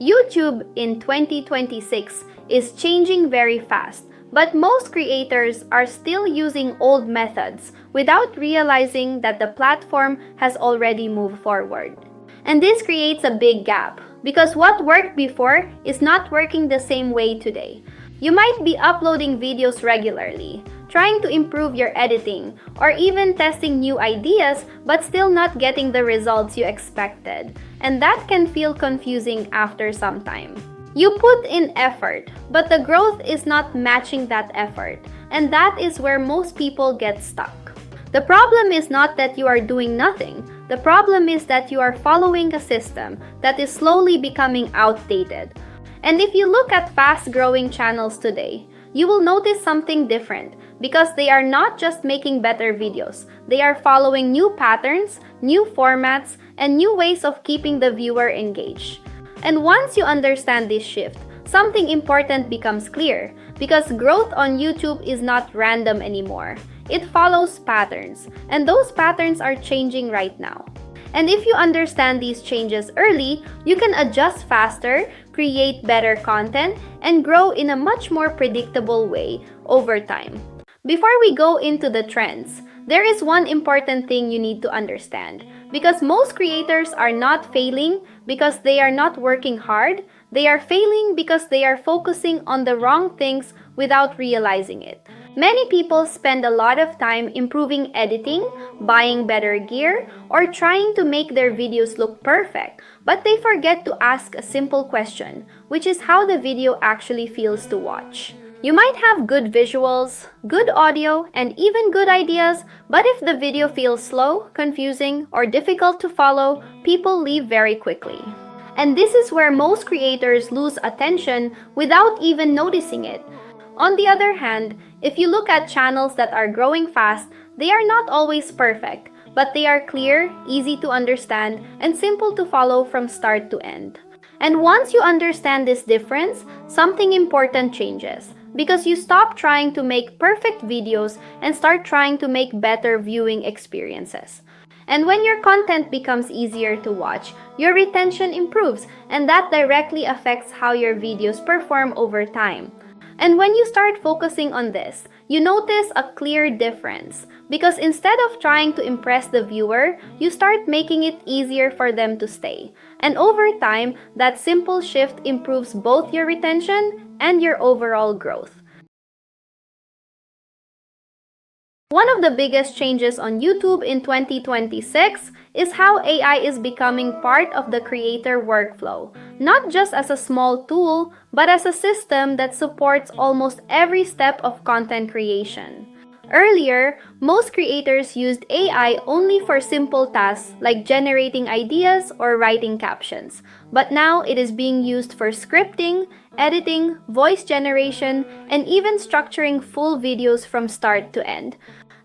YouTube in 2026 is changing very fast, but most creators are still using old methods without realizing that the platform has already moved forward. And this creates a big gap because what worked before is not working the same way today. You might be uploading videos regularly, trying to improve your editing, or even testing new ideas but still not getting the results you expected. And that can feel confusing after some time. You put in effort, but the growth is not matching that effort, and that is where most people get stuck. The problem is not that you are doing nothing. The problem is that you are following a system that is slowly becoming outdated. And if you look at fast-growing channels today, you will notice something different because they are not just making better videos. They are following new patterns, new formats, and new ways of keeping the viewer engaged. And once you understand this shift, something important becomes clear because growth on YouTube is not random anymore. It follows patterns, and those patterns are changing right now. And if you understand these changes early, you can adjust faster, create better content, and grow in a much more predictable way over time. Before we go into the trends, there is one important thing you need to understand. Because most creators are not failing because they are not working hard, they are failing because they are focusing on the wrong things without realizing it. Many people spend a lot of time improving editing, buying better gear, or trying to make their videos look perfect, but they forget to ask a simple question, which is how the video actually feels to watch. You might have good visuals, good audio, and even good ideas, but if the video feels slow, confusing, or difficult to follow, people leave very quickly. And this is where most creators lose attention without even noticing it. On the other hand, if you look at channels that are growing fast, they are not always perfect, but they are clear, easy to understand, and simple to follow from start to end. And once you understand this difference, something important changes. Because you stop trying to make perfect videos and start trying to make better viewing experiences. And when your content becomes easier to watch, your retention improves, and that directly affects how your videos perform over time. And when you start focusing on this, you notice a clear difference. Because instead of trying to impress the viewer, you start making it easier for them to stay. And over time, that simple shift improves both your retention and your overall growth. One of the biggest changes on YouTube in 2026 is how AI is becoming part of the creator workflow, not just as a small tool, but as a system that supports almost every step of content creation. Earlier, most creators used AI only for simple tasks like generating ideas or writing captions. But now it is being used for scripting, editing, voice generation, and even structuring full videos from start to end.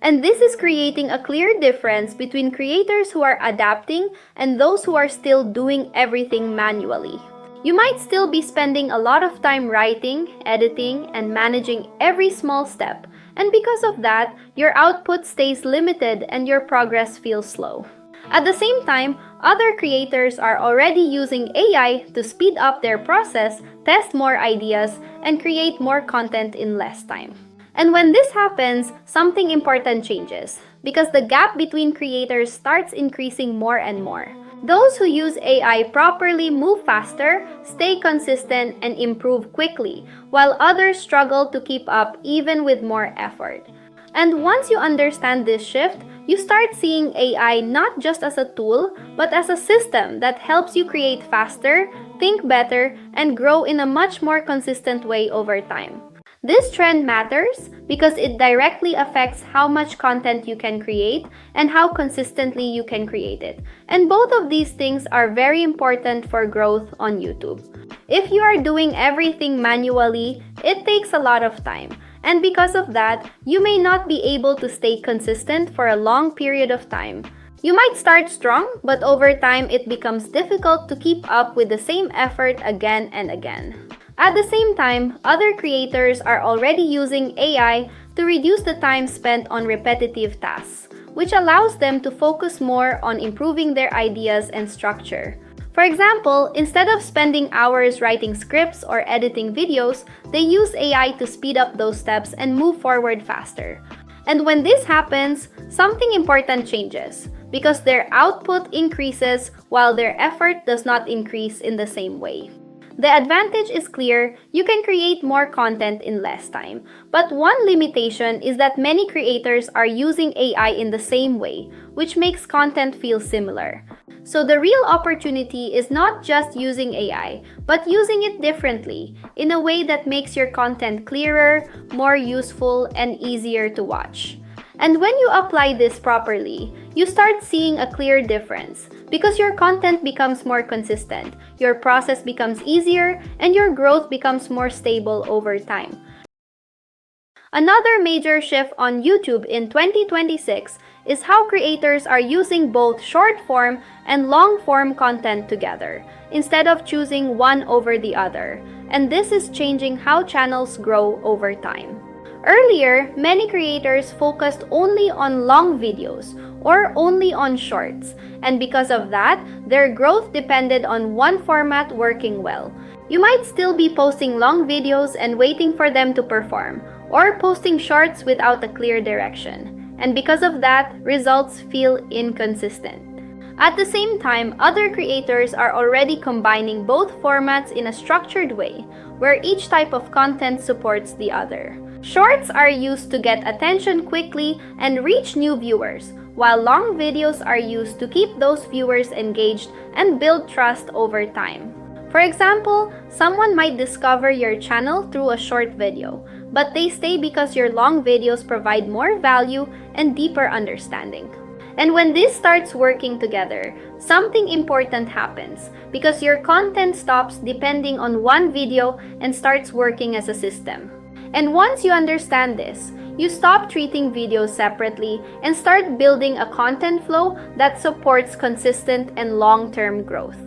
And this is creating a clear difference between creators who are adapting and those who are still doing everything manually. You might still be spending a lot of time writing, editing, and managing every small step. And because of that, your output stays limited and your progress feels slow. At the same time, other creators are already using AI to speed up their process, test more ideas, and create more content in less time. And when this happens, something important changes, because the gap between creators starts increasing more and more. Those who use AI properly move faster, stay consistent, and improve quickly, while others struggle to keep up even with more effort. And once you understand this shift, you start seeing AI not just as a tool, but as a system that helps you create faster, think better, and grow in a much more consistent way over time. This trend matters because it directly affects how much content you can create and how consistently you can create it. And both of these things are very important for growth on YouTube. If you are doing everything manually, it takes a lot of time. And because of that, you may not be able to stay consistent for a long period of time. You might start strong, but over time it becomes difficult to keep up with the same effort again and again. At the same time, other creators are already using AI to reduce the time spent on repetitive tasks, which allows them to focus more on improving their ideas and structure. For example, instead of spending hours writing scripts or editing videos, they use AI to speed up those steps and move forward faster. And when this happens, something important changes because their output increases while their effort does not increase in the same way. The advantage is clear: you can create more content in less time. But one limitation is that many creators are using AI in the same way, which makes content feel similar. So the real opportunity is not just using AI, but using it differently, in a way that makes your content clearer, more useful, and easier to watch. And when you apply this properly, you start seeing a clear difference because your content becomes more consistent, your process becomes easier, and your growth becomes more stable over time. Another major shift on YouTube in 2026 is how creators are using both short-form and long-form content together, instead of choosing one over the other. And this is changing how channels grow over time. Earlier, many creators focused only on long videos or only on shorts, and because of that, their growth depended on one format working well. You might still be posting long videos and waiting for them to perform, or posting shorts without a clear direction, and because of that, results feel inconsistent. At the same time, other creators are already combining both formats in a structured way, where each type of content supports the other. Shorts are used to get attention quickly and reach new viewers, while long videos are used to keep those viewers engaged and build trust over time. For example, someone might discover your channel through a short video, but they stay because your long videos provide more value and deeper understanding. And when this starts working together, something important happens because your content stops depending on one video and starts working as a system. And once you understand this, you stop treating videos separately and start building a content flow that supports consistent and long-term growth.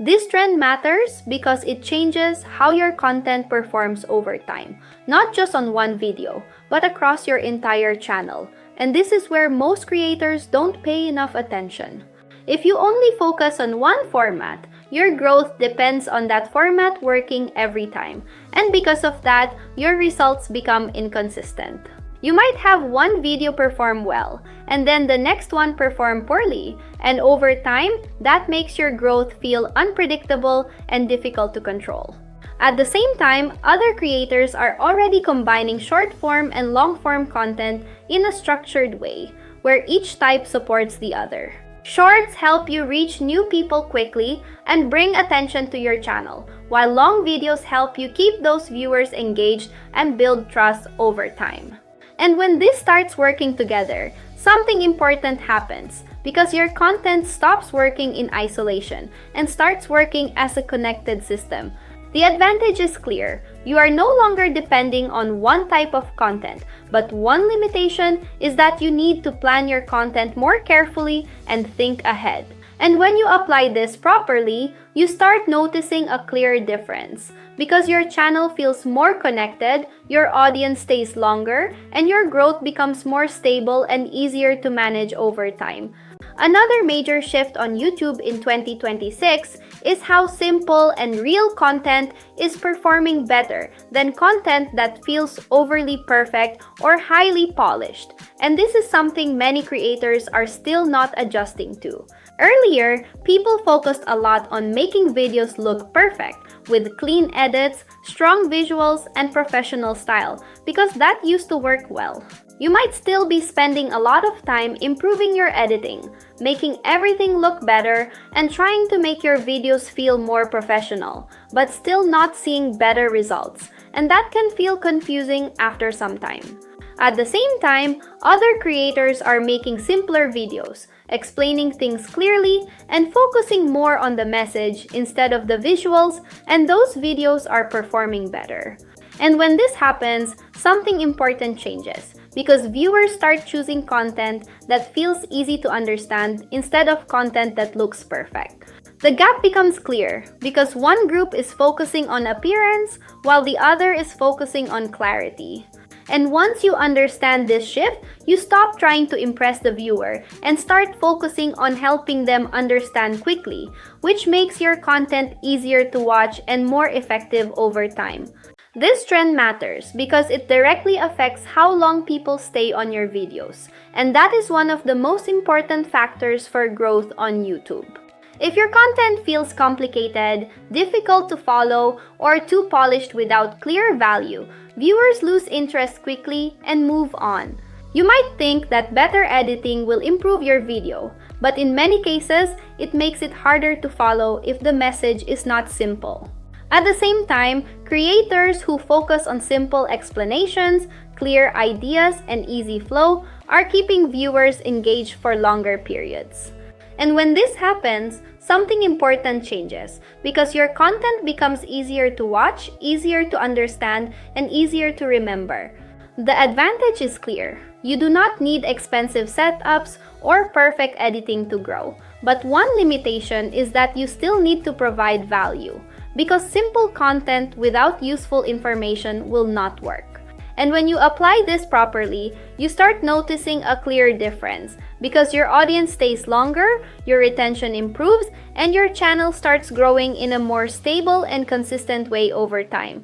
This trend matters because it changes how your content performs over time, not just on one video, but across your entire channel. And this is where most creators don't pay enough attention. If you only focus on one format, your growth depends on that format working every time. And because of that, your results become inconsistent. You might have one video perform well, and then the next one perform poorly, and over time, that makes your growth feel unpredictable and difficult to control. At the same time, other creators are already combining short-form and long-form content in a structured way, where each type supports the other. Shorts help you reach new people quickly and bring attention to your channel, while long videos help you keep those viewers engaged and build trust over time. And when this starts working together, something important happens because your content stops working in isolation and starts working as a connected system. The advantage is clear. You are no longer depending on one type of content, but one limitation is that you need to plan your content more carefully and think ahead. And when you apply this properly, you start noticing a clear difference because your channel feels more connected, your audience stays longer, and your growth becomes more stable and easier to manage over time. Another major shift on YouTube in 2026 is how simple and real content is performing better than content that feels overly perfect or highly polished. And this is something many creators are still not adjusting to. Earlier, people focused a lot on making videos look perfect with clean edits, strong visuals, and professional style because that used to work well. You might still be spending a lot of time improving your editing, making everything look better, and trying to make your videos feel more professional, but still not seeing better results, and that can feel confusing after some time. At the same time, other creators are making simpler videos, explaining things clearly, and focusing more on the message instead of the visuals, and those videos are performing better. And when this happens, something important changes, because viewers start choosing content that feels easy to understand instead of content that looks perfect. The gap becomes clear because one group is focusing on appearance while the other is focusing on clarity. And once you understand this shift, you stop trying to impress the viewer and start focusing on helping them understand quickly, which makes your content easier to watch and more effective over time. This trend matters because it directly affects how long people stay on your videos, and that is one of the most important factors for growth on YouTube. If your content feels complicated, difficult to follow, or too polished without clear value, viewers lose interest quickly and move on. You might think that better editing will improve your video, but in many cases, it makes it harder to follow if the message is not simple. At the same time, creators who focus on simple explanations, clear ideas, and easy flow are keeping viewers engaged for longer periods. And when this happens, something important changes because your content becomes easier to watch, easier to understand, and easier to remember. The advantage is clear. You do not need expensive setups or perfect editing to grow. But one limitation is that you still need to provide value, because simple content without useful information will not work. And when you apply this properly, you start noticing a clear difference because your audience stays longer, your retention improves, and your channel starts growing in a more stable and consistent way over time.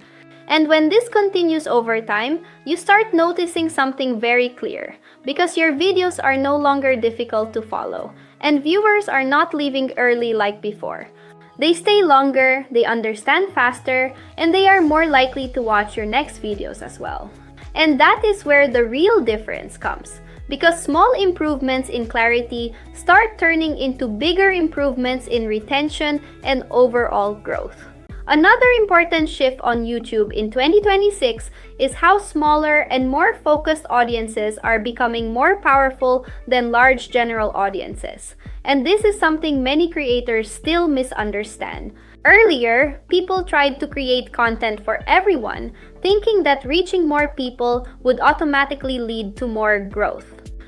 And when this continues over time, you start noticing something very clear because your videos are no longer difficult to follow, and viewers are not leaving early like before. They stay longer, they understand faster, and they are more likely to watch your next videos as well. And that is where the real difference comes, because small improvements in clarity start turning into bigger improvements in retention and overall growth. Another important shift on YouTube in 2026 is how smaller and more focused audiences are becoming more powerful than large general audiences. And this is something many creators still misunderstand. Earlier, people tried to create content for everyone, thinking that reaching more people would automatically lead to more growth.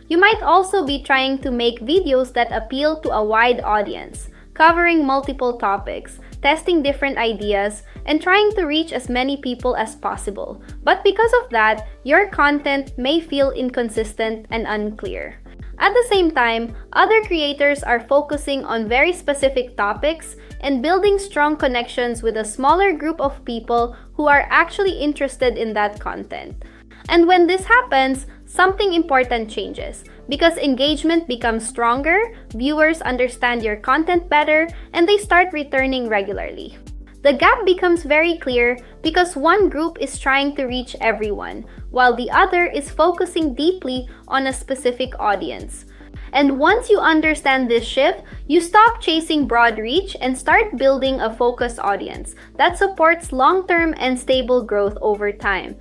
You might also be trying to make videos that appeal to a wide audience, covering multiple topics, testing different ideas, and trying to reach as many people as possible. But because of that, your content may feel inconsistent and unclear. At the same time, other creators are focusing on very specific topics and building strong connections with a smaller group of people who are actually interested in that content. And when this happens, something important changes because engagement becomes stronger, viewers understand your content better, and they start returning regularly. The gap becomes very clear because one group is trying to reach everyone, while the other is focusing deeply on a specific audience. And once you understand this shift, you stop chasing broad reach and start building a focused audience that supports long-term and stable growth over time.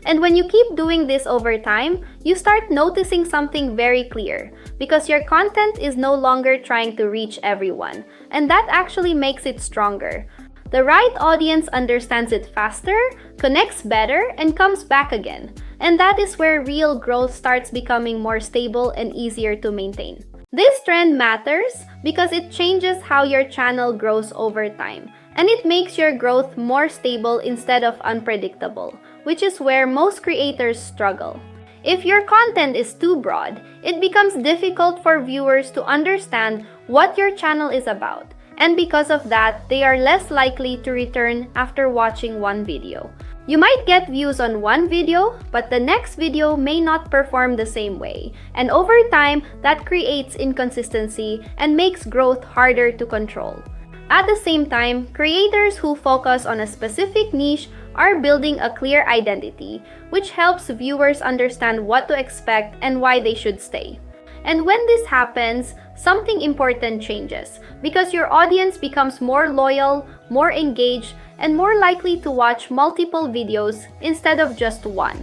And when you keep doing this over time, you start noticing something very clear because your content is no longer trying to reach everyone, and that actually makes it stronger. The right audience understands it faster, connects better, and comes back again. And that is where real growth starts becoming more stable and easier to maintain. This trend matters because it changes how your channel grows over time, and it makes your growth more stable instead of unpredictable, which is where most creators struggle. If your content is too broad, it becomes difficult for viewers to understand what your channel is about. And because of that, they are less likely to return after watching one video. You might get views on one video, but the next video may not perform the same way. And over time, that creates inconsistency and makes growth harder to control. At the same time, creators who focus on a specific niche are building a clear identity, which helps viewers understand what to expect and why they should stay. And when this happens, something important changes because your audience becomes more loyal, more engaged, and more likely to watch multiple videos instead of just one.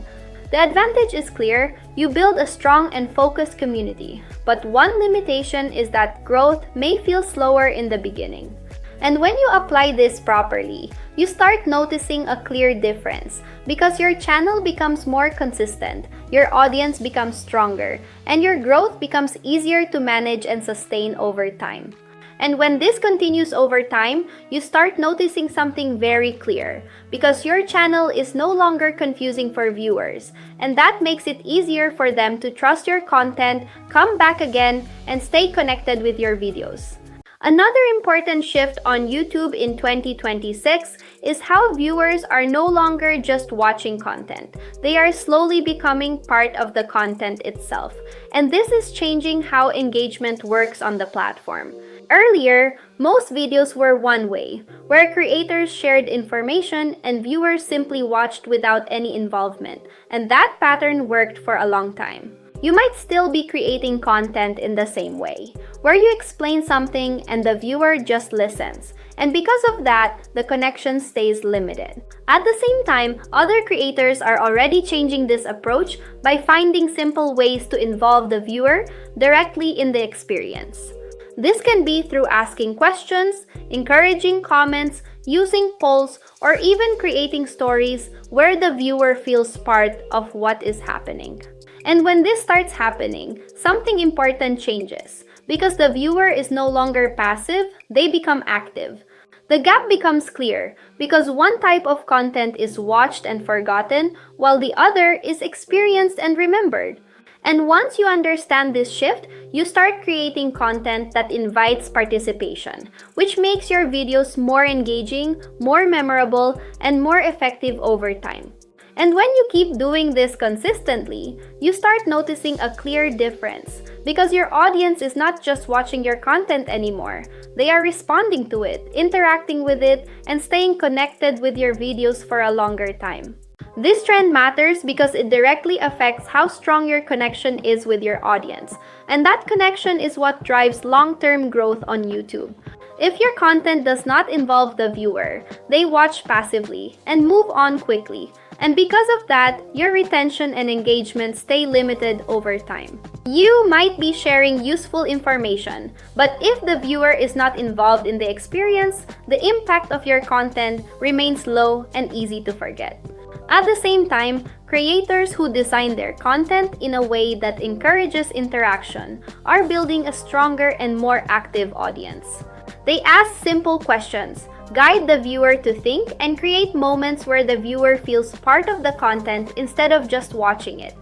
The advantage is clear: you build a strong and focused community. But one limitation is that growth may feel slower in the beginning. And when you apply this properly, you start noticing a clear difference because your channel becomes more consistent, your audience becomes stronger, and your growth becomes easier to manage and sustain over time. And when this continues over time, you start noticing something very clear because your channel is no longer confusing for viewers, and that makes it easier for them to trust your content, come back again, and stay connected with your videos. Another important shift on YouTube in 2026 is how viewers are no longer just watching content. They are slowly becoming part of the content itself, and this is changing how engagement works on the platform. Earlier, most videos were one way, where creators shared information and viewers simply watched without any involvement, and that pattern worked for a long time. You might still be creating content in the same way, where you explain something and the viewer just listens, and because of that, the connection stays limited. At the same time, other creators are already changing this approach by finding simple ways to involve the viewer directly in the experience. This can be through asking questions, encouraging comments, using polls, or even creating stories where the viewer feels part of what is happening. And when this starts happening, something important changes. Because the viewer is no longer passive, they become active. The gap becomes clear because one type of content is watched and forgotten, while the other is experienced and remembered. And once you understand this shift, you start creating content that invites participation, which makes your videos more engaging, more memorable, and more effective over time. And when you keep doing this consistently, you start noticing a clear difference because your audience is not just watching your content anymore. They are responding to it, interacting with it, and staying connected with your videos for a longer time. This trend matters because it directly affects how strong your connection is with your audience, and that connection is what drives long-term growth on YouTube. If your content does not involve the viewer, they watch passively and move on quickly. And because of that, your retention and engagement stay limited over time. You might be sharing useful information, but if the viewer is not involved in the experience, the impact of your content remains low and easy to forget. At the same time, creators who design their content in a way that encourages interaction are building a stronger and more active audience. They ask simple questions, guide the viewer to think, and create moments where the viewer feels part of the content instead of just watching it.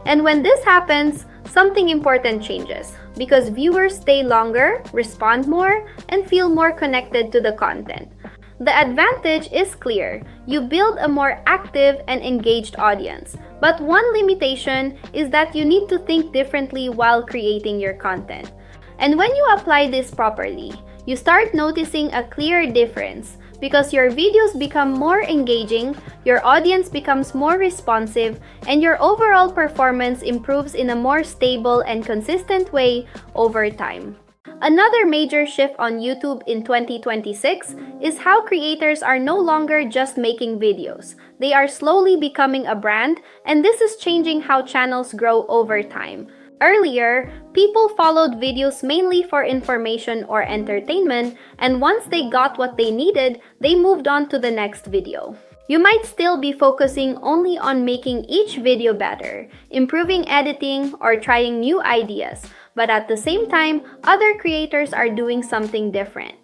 And when this happens, something important changes because viewers stay longer, respond more, and feel more connected to the content. The advantage is clear. You build a more active and engaged audience. But one limitation is that you need to think differently while creating your content. And when you apply this properly, you start noticing a clear difference because your videos become more engaging, your audience becomes more responsive, and your overall performance improves in a more stable and consistent way over time. Another major shift on YouTube in 2026 is how creators are no longer just making videos. They are slowly becoming a brand, and this is changing how channels grow over time. Earlier, people followed videos mainly for information or entertainment, and once they got what they needed, they moved on to the next video. You might still be focusing only on making each video better, improving editing, or trying new ideas, but at the same time, other creators are doing something different.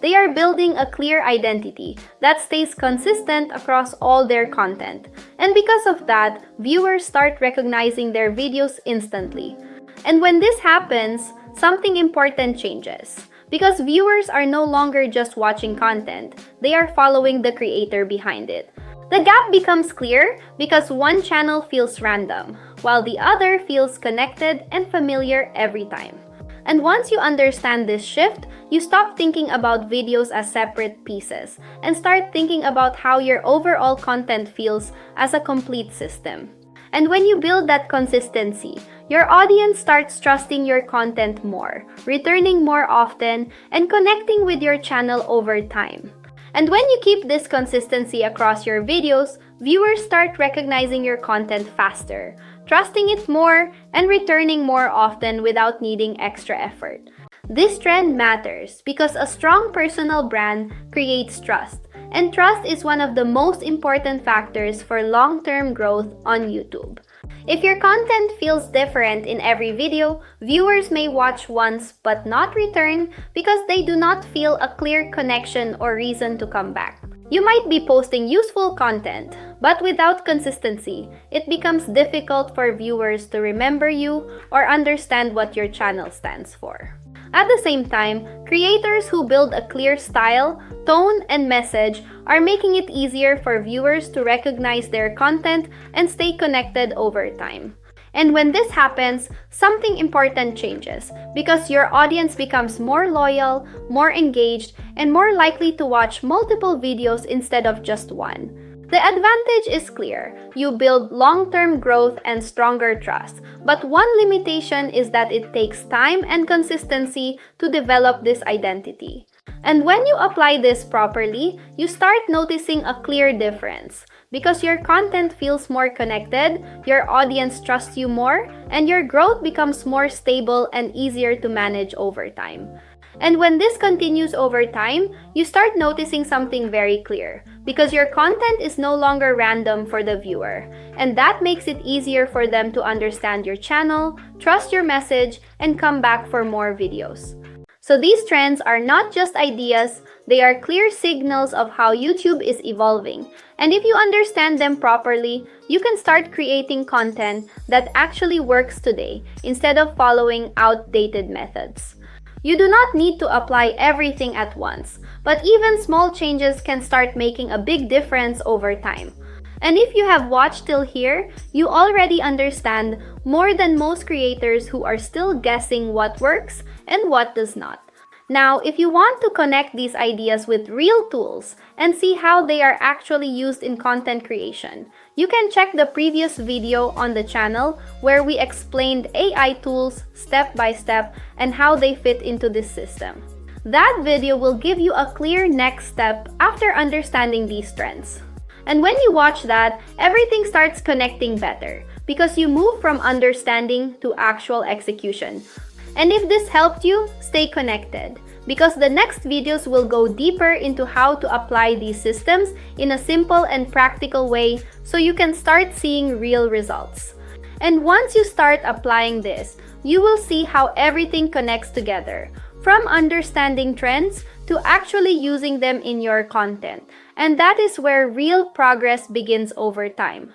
They are building a clear identity that stays consistent across all their content. And because of that, viewers start recognizing their videos instantly. And when this happens, something important changes. Because viewers are no longer just watching content, they are following the creator behind it. The gap becomes clear because one channel feels random, while the other feels connected and familiar every time. And once you understand this shift, you stop thinking about videos as separate pieces and start thinking about how your overall content feels as a complete system. And when you build that consistency, your audience starts trusting your content more, returning more often, and connecting with your channel over time. And when you keep this consistency across your videos, viewers start recognizing your content faster, trusting it more, and returning more often without needing extra effort. This trend matters because a strong personal brand creates trust, and trust is one of the most important factors for long-term growth on YouTube. If your content feels different in every video, viewers may watch once but not return because they do not feel a clear connection or reason to come back. You might be posting useful content, but without consistency, it becomes difficult for viewers to remember you or understand what your channel stands for. At the same time, creators who build a clear style, tone, and message are making it easier for viewers to recognize their content and stay connected over time. And when this happens, something important changes because your audience becomes more loyal, more engaged, and more likely to watch multiple videos instead of just one. The advantage is clear. You build long-term growth and stronger trust. But one limitation is that it takes time and consistency to develop this identity. And when you apply this properly, you start noticing a clear difference. Because your content feels more connected, your audience trusts you more, and your growth becomes more stable and easier to manage over time. And when this continues over time, you start noticing something very clear because your content is no longer random for the viewer, and that makes it easier for them to understand your channel, trust your message, and come back for more videos. So these trends are not just ideas, they are clear signals of how YouTube is evolving. And if you understand them properly, you can start creating content that actually works today instead of following outdated methods. You do not need to apply everything at once, but even small changes can start making a big difference over time. And if you have watched till here, you already understand more than most creators who are still guessing what works and what does not. Now, if you want to connect these ideas with real tools and see how they are actually used in content creation, you can check the previous video on the channel where we explained AI tools step by step and how they fit into this system. That video will give you a clear next step after understanding these trends. And when you watch that, everything starts connecting better because you move from understanding to actual execution. And if this helped you, stay connected because the next videos will go deeper into how to apply these systems in a simple and practical way so you can start seeing real results. And once you start applying this, you will see how everything connects together, from understanding trends to actually using them in your content. And that is where real progress begins over time.